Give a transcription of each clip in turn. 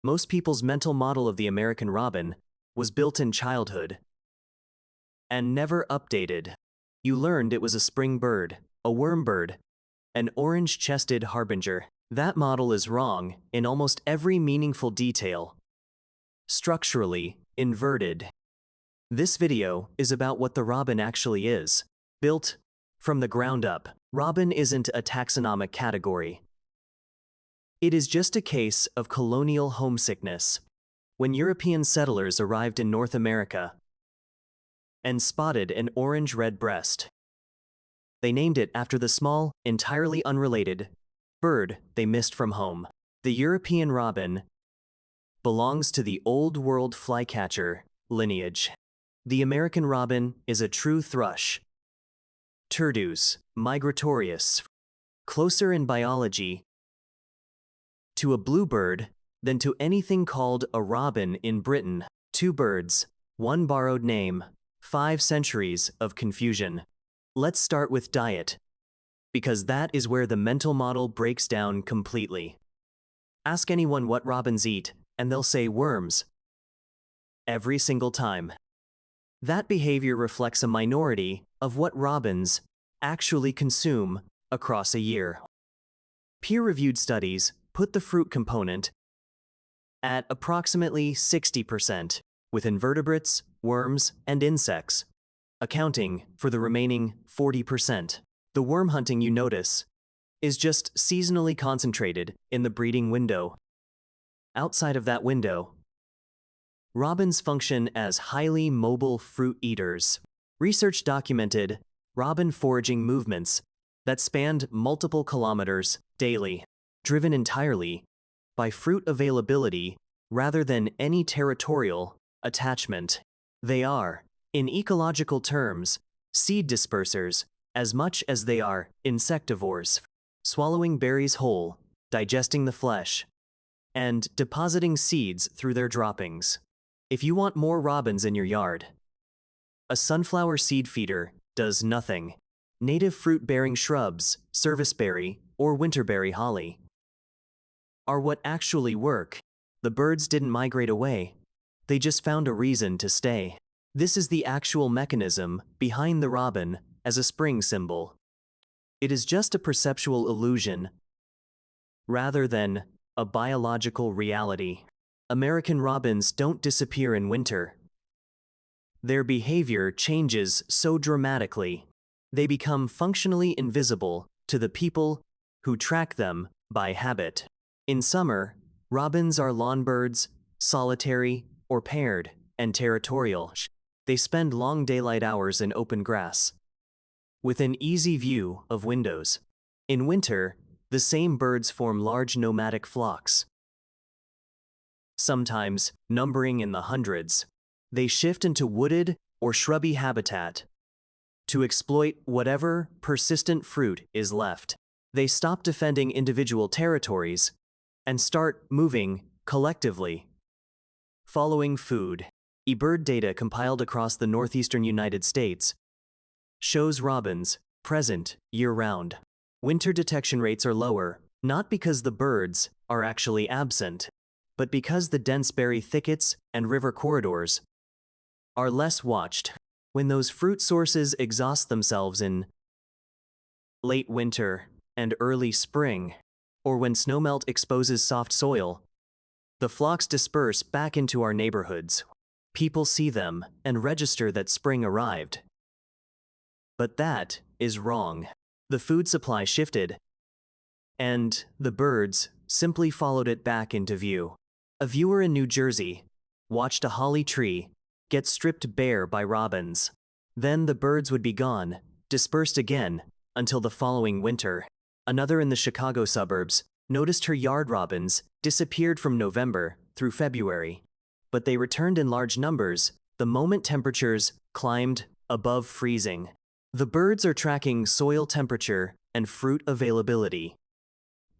Most people's mental model of the American robin was built in childhood and never updated. You learned it was a spring bird, a worm bird, an orange-chested harbinger. That model is wrong in almost every meaningful detail. Structurally inverted. This video is about what the robin actually is. Built from the ground up, robin isn't a taxonomic category. It is just a case of colonial homesickness. When European settlers arrived in North America and spotted an orange-red breast, they named it after the small, entirely unrelated bird they missed from home. The European robin belongs to the Old World flycatcher lineage. The American robin is a true thrush. Turdus, migratorius, closer in biology to a bluebird than to anything called a robin in Britain. Two birds, one borrowed name, 5 centuries of confusion. Let's start with diet, because that is where the mental model breaks down completely. Ask anyone what robins eat, and they'll say worms. Every single time. That behavior reflects a minority of what robins actually consume across a year. Peer-reviewed studies put the fruit component at approximately 60%, with invertebrates, worms, and insects accounting for the remaining 40%. The worm hunting you notice is just seasonally concentrated in the breeding window. Outside of that window, robins function as highly mobile fruit eaters. Research documented robin foraging movements that spanned multiple kilometers daily, driven entirely by fruit availability rather than any territorial attachment. They are, in ecological terms, seed dispersers as much as they are insectivores, swallowing berries whole, digesting the flesh, and depositing seeds through their droppings. If you want more robins in your yard, a sunflower seed feeder does nothing. Native fruit-bearing shrubs, serviceberry, or winterberry holly, are what actually work. The birds didn't migrate away. They just found a reason to stay. This is the actual mechanism behind the robin as a spring symbol. It is just a perceptual illusion rather than a biological reality. American robins don't disappear in winter. Their behavior changes so dramatically. They become functionally invisible to the people who track them by habit. In summer, robins are lawn birds, solitary or paired, and territorial. They spend long daylight hours in open grass, within easy view of windows. In winter, the same birds form large nomadic flocks, sometimes numbering in the hundreds. They shift into wooded or shrubby habitat to exploit whatever persistent fruit is left. They stop defending individual territories and start moving collectively, following food. eBird data compiled across the northeastern United States shows robins present year-round. Winter detection rates are lower, not because the birds are actually absent, but because the dense berry thickets and river corridors are less watched. When those fruit sources exhaust themselves in late winter and early spring, or when snowmelt exposes soft soil, the flocks disperse back into our neighborhoods. People see them and register that spring arrived. But that is wrong. The food supply shifted, and the birds simply followed it back into view. A viewer in New Jersey watched a holly tree get stripped bare by robins. Then the birds would be gone, dispersed again, until the following winter. Another in the Chicago suburbs noticed her yard robins disappeared from November through February, but they returned in large numbers the moment temperatures climbed above freezing. The birds are tracking soil temperature and fruit availability,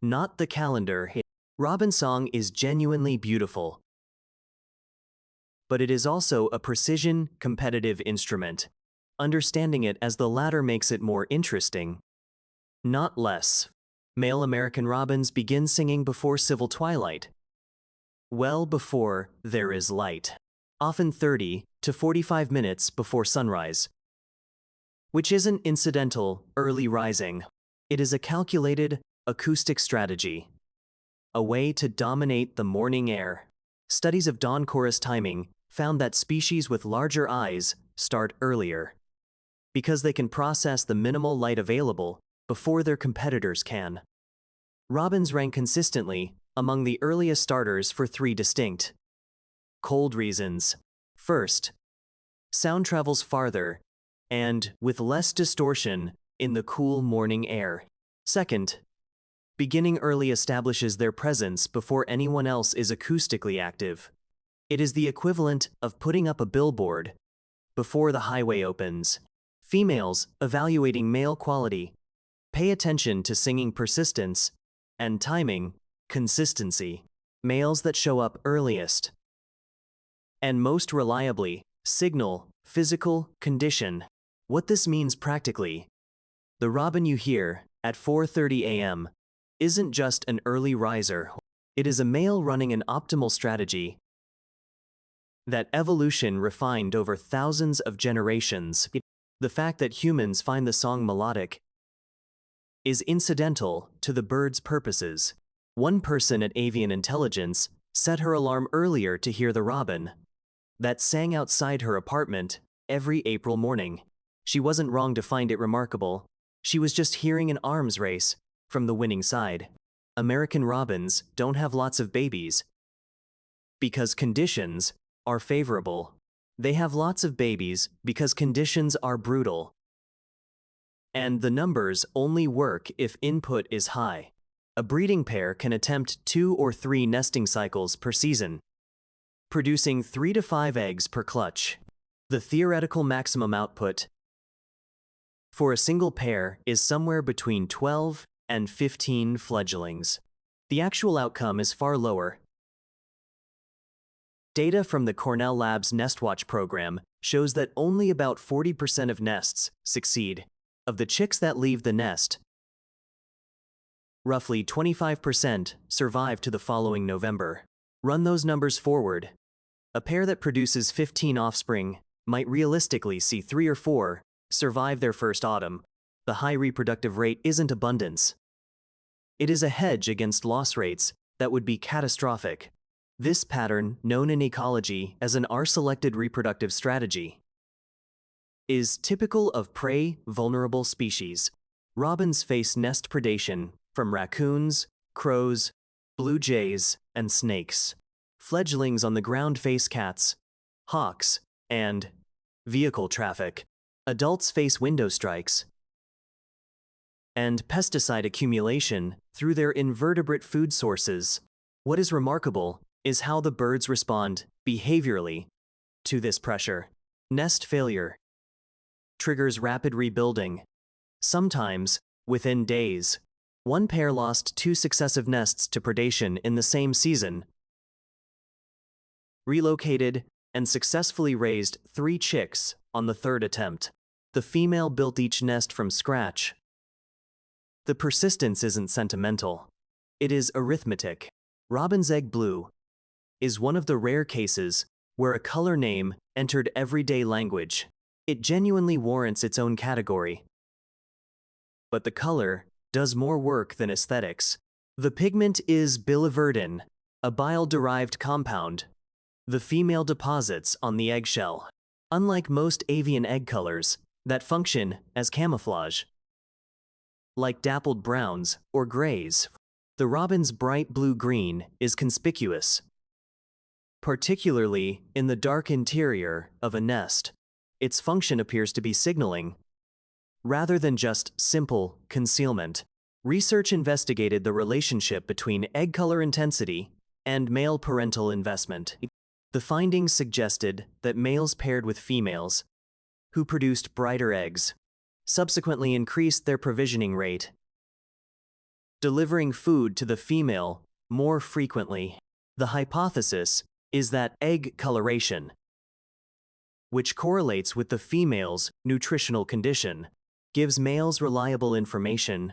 not the calendar. Robin song is genuinely beautiful, but it is also a precision, competitive instrument. Understanding it as the latter makes it more interesting, not less. Male American robins begin singing before civil twilight, well before there is light, often 30 to 45 minutes before sunrise, which isn't incidental early rising. It is a calculated acoustic strategy, a way to dominate the morning air. Studies of dawn chorus timing found that species with larger eyes start earlier because they can process the minimal light available before their competitors can. Robins rank consistently among the earliest starters for three distinct cold reasons. First, sound travels farther and with less distortion in the cool morning air. Second, beginning early establishes their presence before anyone else is acoustically active. It is the equivalent of putting up a billboard before the highway opens. Females evaluating male quality pay attention to singing persistence and timing consistency. Males that show up earliest and most reliably signal physical condition. What this means practically: the robin you hear at 4:30 a.m. isn't just an early riser. It is a male running an optimal strategy that evolution refined over thousands of generations. The fact that humans find the song melodic is incidental to the bird's purposes. One person at Avian Intelligence set her alarm earlier to hear the robin that sang outside her apartment every April morning. She wasn't wrong to find it remarkable. She was just hearing an arms race from the winning side. American robins don't have lots of babies because conditions are favorable. They have lots of babies because conditions are brutal. And the numbers only work if input is high. A breeding pair can attempt 2 or 3 nesting cycles per season, producing 3 to 5 eggs per clutch. The theoretical maximum output for a single pair is somewhere between 12 and 15 fledglings. The actual outcome is far lower. Data from the Cornell Lab's NestWatch program shows that only about 40% of nests succeed. Of the chicks that leave the nest, roughly 25% survive to the following November. Run those numbers forward. A pair that produces 15 offspring might realistically see 3 or 4 survive their first autumn. The high reproductive rate isn't abundance. It is a hedge against loss rates that would be catastrophic. This pattern, known in ecology as an R-selected reproductive strategy, is typical of prey-vulnerable species. Robins face nest predation from raccoons, crows, blue jays, and snakes. Fledglings on the ground face cats, hawks, and vehicle traffic. Adults face window strikes and pesticide accumulation through their invertebrate food sources. What is remarkable is how the birds respond behaviorally to this pressure. Nest failure triggers rapid rebuilding, sometimes within days. One pair lost 2 successive nests to predation in the same season, relocated, and successfully raised 3 chicks on the 3rd attempt. The female built each nest from scratch. The persistence isn't sentimental. It is arithmetic. Robin's egg blue is one of the rare cases where a color name entered everyday language. It genuinely warrants its own category. But the color does more work than aesthetics. The pigment is biliverdin, a bile-derived compound the female deposits on the eggshell. Unlike most avian egg colors that function as camouflage, like dappled browns or grays, the robin's bright blue-green is conspicuous, particularly in the dark interior of a nest. Its function appears to be signaling, rather than just simple concealment. Research investigated the relationship between egg color intensity and male parental investment. The findings suggested that males paired with females, who produced brighter eggs, subsequently increased their provisioning rate, delivering food to the female more frequently. The hypothesis is that egg coloration, which correlates with the female's nutritional condition, gives males reliable information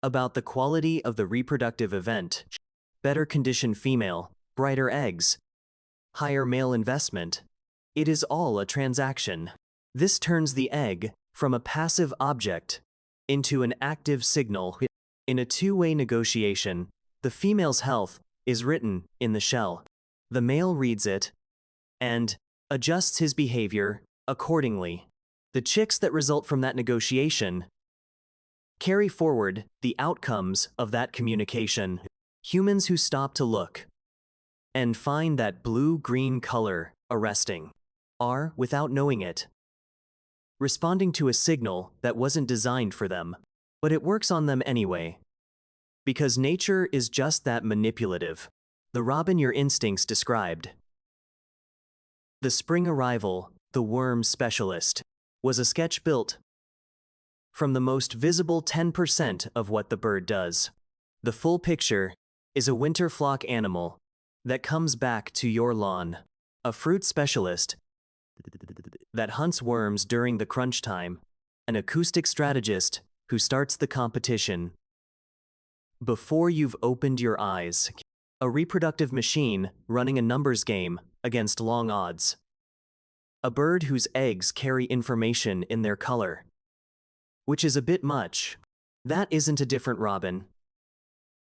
about the quality of the reproductive event. better conditioned female, brighter eggs, higher male investment. It is all a transaction. This turns the egg from a passive object into an active signal. In a two-way negotiation, the female's health is written in the shell. The male reads it and adjusts his behavior accordingly. The chicks that result from that negotiation carry forward the outcomes of that communication. Humans who stop to look and find that blue-green color arresting are, without knowing it, responding to a signal that wasn't designed for them, but it works on them anyway. Because nature is just that manipulative. The robin your instincts described. The spring arrival, the worm specialist, was a sketch built from the most visible 10% of what the bird does. The full picture is a winter flock animal that comes back to your lawn, a fruit specialist that hunts worms during the crunch time, an acoustic strategist who starts the competition before you've opened your eyes, a reproductive machine running a numbers game against long odds, a bird whose eggs carry information in their color, which is a bit much. That isn't a different robin.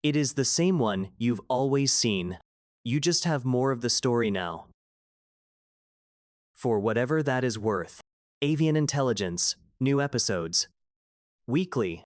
It is the same one you've always seen. You just have more of the story now. For whatever that is worth. Avian Intelligence, new episodes weekly.